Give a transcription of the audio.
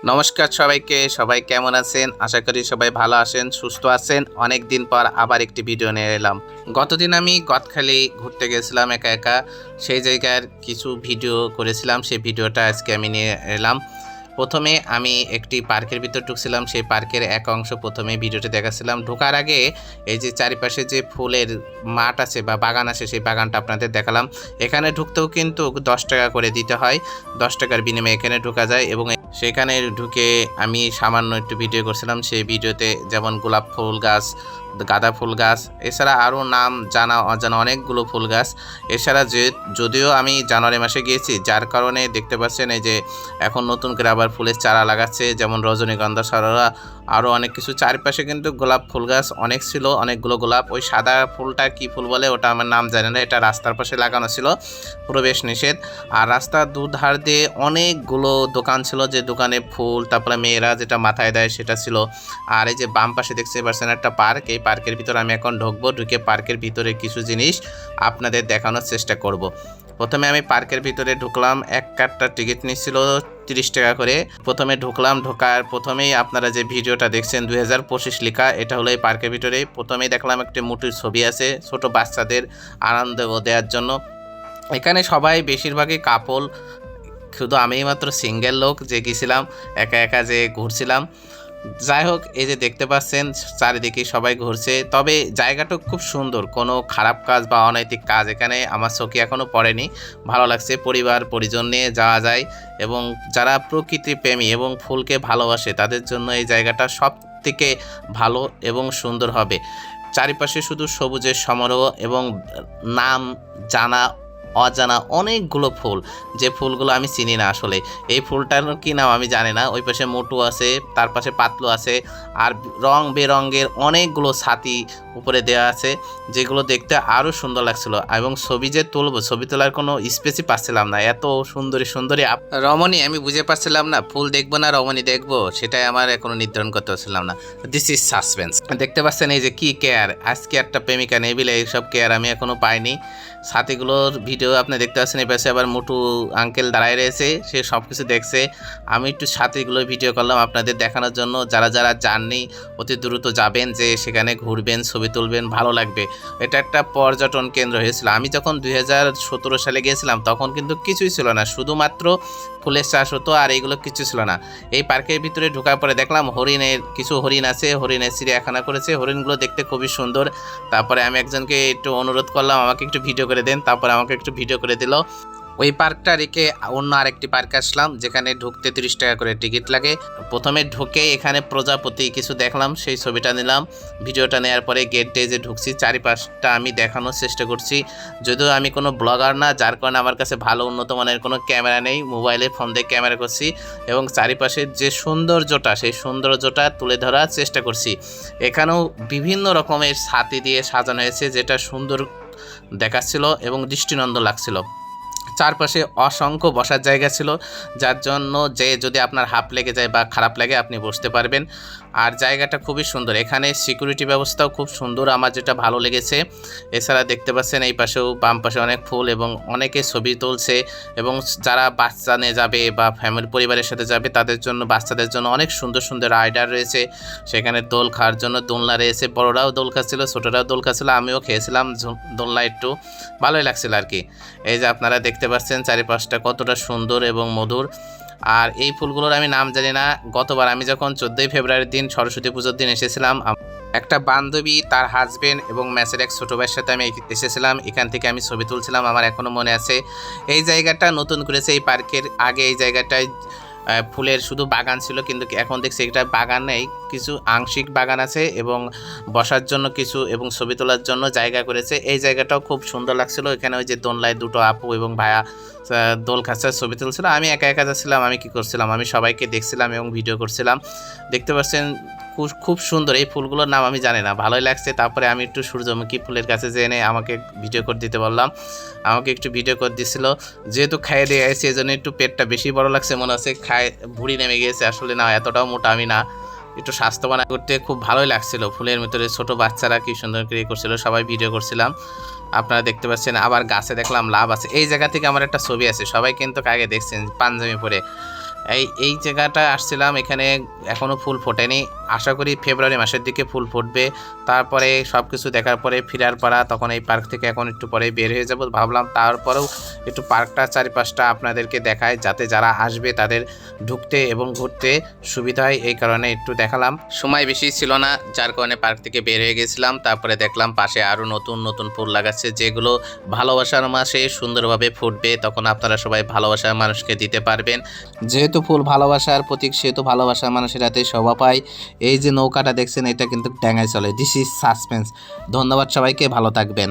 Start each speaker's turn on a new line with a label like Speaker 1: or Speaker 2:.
Speaker 1: নমস্কার সবাইকে। সবাই কেমন আছেন? আশা করি সবাই ভালো আছেন, সুস্থ আছেন। অনেক দিন পর আবার একটি ভিডিও নিয়ে এলাম। গতদিন আমি গদখালি ঘুরতে গেছিলাম একা একা। সেই জায়গার কিছু ভিডিও করেছিলাম, সেই ভিডিওটা আজকে আমি নিয়ে এলাম। প্রথমে আমি একটি পার্কের ভিতর ঢুকছিলাম, সেই পার্কের এক অংশ প্রথমে ভিডিওতে দেখাচ্ছিলাম। ঢোকার আগে এই যে চারিপাশে যে ফুলের মাঠ আছে বা বাগান আছে, সেই বাগানটা আপনাদের দেখালাম। এখানে ঢুকতেও কিন্তু 10 টাকা করে দিতে হয়। 10 টাকার বিনিময়ে এখানে ঢোকা যায় এবং সেখানে ঢুকে আমি সামান্য একটু ভিডিও করছিলাম। সেই ভিডিওতে যেমন গোলাপ ফুল গাছ, গাঁদা ফুল গাছ, এছাড়া আরও নাম জানা অজানা অনেকগুলো ফুল গাছ। এছাড়া যদিও আমি জানুয়ারি মাসে গিয়েছি, যার কারণে দেখতে পাচ্ছেন এই যে এখন নতুন করে আবার ফুলের চারা লাগাচ্ছে, যেমন রজনীগন্ধা, সরলা, আরও অনেক কিছু। চারপাশে কিন্তু গোলাপ ফুল গাছ অনেক ছিল, অনেকগুলো গোলাপ। ওই সাদা ফুলটা কি ফুল বলে ওটা আমার নাম জানি না, এটা রাস্তার পাশে লাগানো ছিল, প্রবেশ নিষেধ। আর রাস্তার দুধার দিয়ে অনেকগুলো দোকান ছিল, যে দোকানে ফুল, তারপরে মেয়েরা যেটা মাথায় দেয় সেটা ছিল। আর এই যে বাম পাশে দেখতে পাচ্ছেন একটা পার্ক, এই পার্কের ভিতরে আমি এখন ঢুকবো। ঢুকে পার্কের ভিতরে কিছু জিনিস আপনাদের দেখানোর চেষ্টা করব। প্রথমে আমি পার্কের ভিতরে ঢুকলাম, এক কাঠটা টিকিট নিচ্ছিল 30 টাকা করে। প্রথমে ঢুকলাম, ঢোকার প্রথমেই আপনারা যে ভিডিওটা দেখছেন 2025 লেখা, এটা হলো এই পার্কের ভিতরে। প্রথমেই দেখলাম একটি মুটির ছবি আছে, ছোট বাচ্চাদের আনন্দ দেওয়ার জন্য। এখানে সবাই বেশিরভাগই কাপল, শুধু আমি মাত্র সিঙ্গেল লোক যে গেছিলাম, একা একা যে ঘুরছিলাম। যাই হোক, এই যে দেখতে পাচ্ছেন চারিদিকে সবাই ঘুরছে। তবে জায়গাটা খুব সুন্দর, কোনো খারাপ কাজ বা অনৈতিক কাজ এখানে আমার চোখে এখনও পড়েনি। ভালো লাগছে, পরিবার পরিজন নিয়ে যাওয়া যায় এবং যারা প্রকৃতি প্রেমী এবং ফুলকে ভালোবাসে তাদের জন্য এই জায়গাটা সব থেকে ভালো এবং সুন্দর হবে। চারিপাশে শুধু সবুজের সমারোহ এবং নাম জানা অজানা অনেকগুলো ফুল, যে ফুলগুলো আমি চিনি না আসলে। এই ফুলটার কি নাম আমি জানি না। ওই পাশে মোটু আছে, তার পাশে পাতলু আছে, আর রং বেরঙের অনেকগুলো ছাতি উপরে দেওয়া আছে, যেগুলো দেখতে আরও সুন্দর লাগছিল। এবং ছবি যে তুলবো, ছবি তোলার কোনো স্পেসই পাচ্ছিলাম না, এত সুন্দরী সুন্দরী রমণী আমি বুঝে পাচ্ছিলাম না ফুল দেখবো না রমণী দেখবো, সেটাই আমার এখনো নির্ধারণ করতে পারছিলাম না। This is suspense. দেখতে পাচ্ছেন এই যে কি কেয়ার, আজকে একটা প্রেমিকা নেবিলে, এইসব কেয়ার আমি এখনো পাইনি। ছাতিগুলোর ভিডিও আপনি দেখতে পাচ্ছেন। এই পাশে আবার মোটু আঙ্কেল দাঁড়ায় রয়েছে, সে সব কিছু দেখছে। আমি একটু ছাতিগুলোর ভিডিও করলাম আপনাদের দেখানোর জন্য। যারা যারা যাননি অতি দ্রুত যাবেন, যে সেখানে ঘুরবেন, ছবি তুলবেন, ভালো লাগবে। এটা একটা পর্যটন কেন্দ্র হয়েছিল। আমি যখন 2017 সালে গিয়েছিলাম তখন কিন্তু কিছুই ছিল না, শুধুমাত্র ফুলের চাষ হতো, আর এইগুলো কিছু ছিল না। এই পার্কের ভিতরে ঢোকার পরে দেখলাম হরিণের কিছু হরিণ আছে, হরিণের চিড়িয়াখানা করেছে, হরিণগুলো দেখতে খুবই সুন্দর। তারপরে আমি একজনকে একটু অনুরোধ করলাম আমাকে একটু ভিডিও করে দেন, তারপরে আমাকে একটু ভিডিও করে দিল। ওই পার্কটা রেখে অন্য আরেকটি পার্কে আসলাম, যেখানে ঢুকতে 30 টাকা করে টিকিট লাগে। প্রথমে ঢুকে এখানে প্রজাপতি কিছু দেখলাম, সেই ছবিটা নিলাম। ভিডিওটা নেওয়ার পরে গেট দিয়ে যে ঢুকছি, চারিপাশটা আমি দেখানোর চেষ্টা করছি। যদিও আমি কোনো ব্লগার না, যার কারণে আমার কাছে ভালো উন্নত মানের কোনো ক্যামেরা নেই, মোবাইলে ফোন দিয়ে ক্যামেরা করছি এবং চারিপাশের যে সৌন্দর্যটা, সেই সৌন্দর্যটা তুলে ধরার চেষ্টা করছি। এখানেও বিভিন্ন রকমের ছাতি দিয়ে সাজানো হয়েছে, যেটা সুন্দর দেখাচ্ছিল এবং দৃষ্টিনন্দন লাগছিল। চারপাশে অসংখ্য বসার জায়গা ছিল, যার জন্য যে যদি আপনার হাঁপ লেগে যায় বা খারাপ লাগে আপনি বসতে পারবেন। আর জায়গাটা খুবই সুন্দর, এখানে সিকিউরিটি ব্যবস্থাও খুব সুন্দর, আমার যেটা ভালো লেগেছে। এছাড়া দেখতে পাচ্ছেন এই পাশেও বাম পাশে অনেক ফুল এবং অনেকে ছবি তুলছে। এবং যারা বাচ্চা নিয়ে যাবে বা ফ্যামিলি পরিবারের সাথে যাবে তাদের জন্য, বাচ্চাদের জন্য অনেক সুন্দর সুন্দর রাইডার রয়েছে। সেখানে দোল খাওয়ার জন্য দোলনা রয়েছে, বড়রাও দোল খাচ্ছিল, ছোটরাও দোল খাচ্ছিল, আমিও খেয়েছিলাম দোলনা, একটু ভালোই লাগছিল আর কি। এই যে আপনারা দেখতে পাচ্ছেন চারিপাশটা কতটা সুন্দর এবং মধুর। আর এই ফুলগুলোর আমি নাম জানি না। গতবার আমি যখন 14ই ফেব্রুয়ারির দিন, সরস্বতী পুজোর দিন এসেছিলাম, একটা বান্ধবী, তার হাজবেন্ড এবং ম্যাচের এক ছোটো ভাইয়ের সাথে আমি এসেছিলাম। এখান থেকে আমি ছবি তুলছিলাম, আমার এখনও মনে আছে। এই জায়গাটা নতুন করেছে এই পার্কের। আগে এই জায়গাটায় ফুলের শুধু বাগান ছিল, কিন্তু এখন দেখছি এটা বাগান নেই, কিছু আংশিক বাগান আছে এবং বসার জন্য কিছু এবং ছবি তোলার জন্য জায়গা করেছে। এই জায়গাটাও খুব সুন্দর লাগছিল। এখানে ওই যে দোলনায় দুটো আপু এবং ভাইয়া দোল খাচ্ছার ছবি তুলছিল। আমি একা একা যাচ্ছিলাম, আমি কি করছিলাম, আমি সবাইকে দেখছিলাম এবং ভিডিও করছিলাম। দেখতে পাচ্ছেন খুব সুন্দর। এই ফুলগুলোর নাম আমি জানি না, ভালোই লাগছে। তারপরে আমি একটু সূর্যমুখী ফুলের কাছে জেনে আমাকে ভিডিও করে দিতে বললাম, আমাকে একটু ভিডিও করে দিছিল। যেহেতু খাইয়ে দিয়ে আসছি এই জন্য একটু পেটটা বেশি বড় লাগছে, মনে হচ্ছে খায় ভুঁড়ি নেমে গিয়েছে। আসলে না, এতটাও মোটা আমি না, একটু স্বাস্থ্যবান করতে খুব ভালোই লাগছিল। ফুলের ভিতরে ছোট বাচ্চারা কি সুন্দর করে করছিল, সবাই ভিডিও করছিলাম, আপনারা দেখতে পাচ্ছেন। আবার গাছে দেখলাম লাভ আছে। এই জায়গা থেকে আমার একটা ছবি আছে, সবাই কিন্তু আগে দেখছেন পাঞ্জাবি পরে। এই জায়গাটা আসছিলাম, এখানে এখনও ফুল ফোটেনি, আশা করি ফেব্রুয়ারি মাসের দিকে ফুল ফুটবে। তারপরে সব কিছু দেখার পরে ফিরার পাড়া, তখন এই পার্ক থেকে এখন একটু পরে বের হয়ে যাব। ভাবলাম তারপরেও একটু পার্কটা চারিপাশটা আপনাদেরকে দেখায়, যাতে যারা আসবে তাদের ঢুকতে এবং ঘুরতে সুবিধা হয়, এই কারণে একটু দেখালাম। সময় বেশি ছিল না, যার কারণে পার্ক থেকে বের হয়ে গেছিলাম। তারপরে দেখলাম পাশে আরও নতুন নতুন ফুল লাগাচ্ছে, যেগুলো ভালোবাসার মাসে সুন্দরভাবে ফুটবে, তখন আপনারা সবাই ভালোবাসার মানুষকে দিতে পারবেন। যেহেতু ফুল ভালোবাসার প্রতীক, সেহেতু ভালোবাসার মানুষের হাতে শোভা পায়। এই যে নৌকাটা দেখছেন, এটা কিন্তু ড্যাঙায় চলে। This is suspense. ধন্যবাদ সবাইকে, ভালো থাকবেন।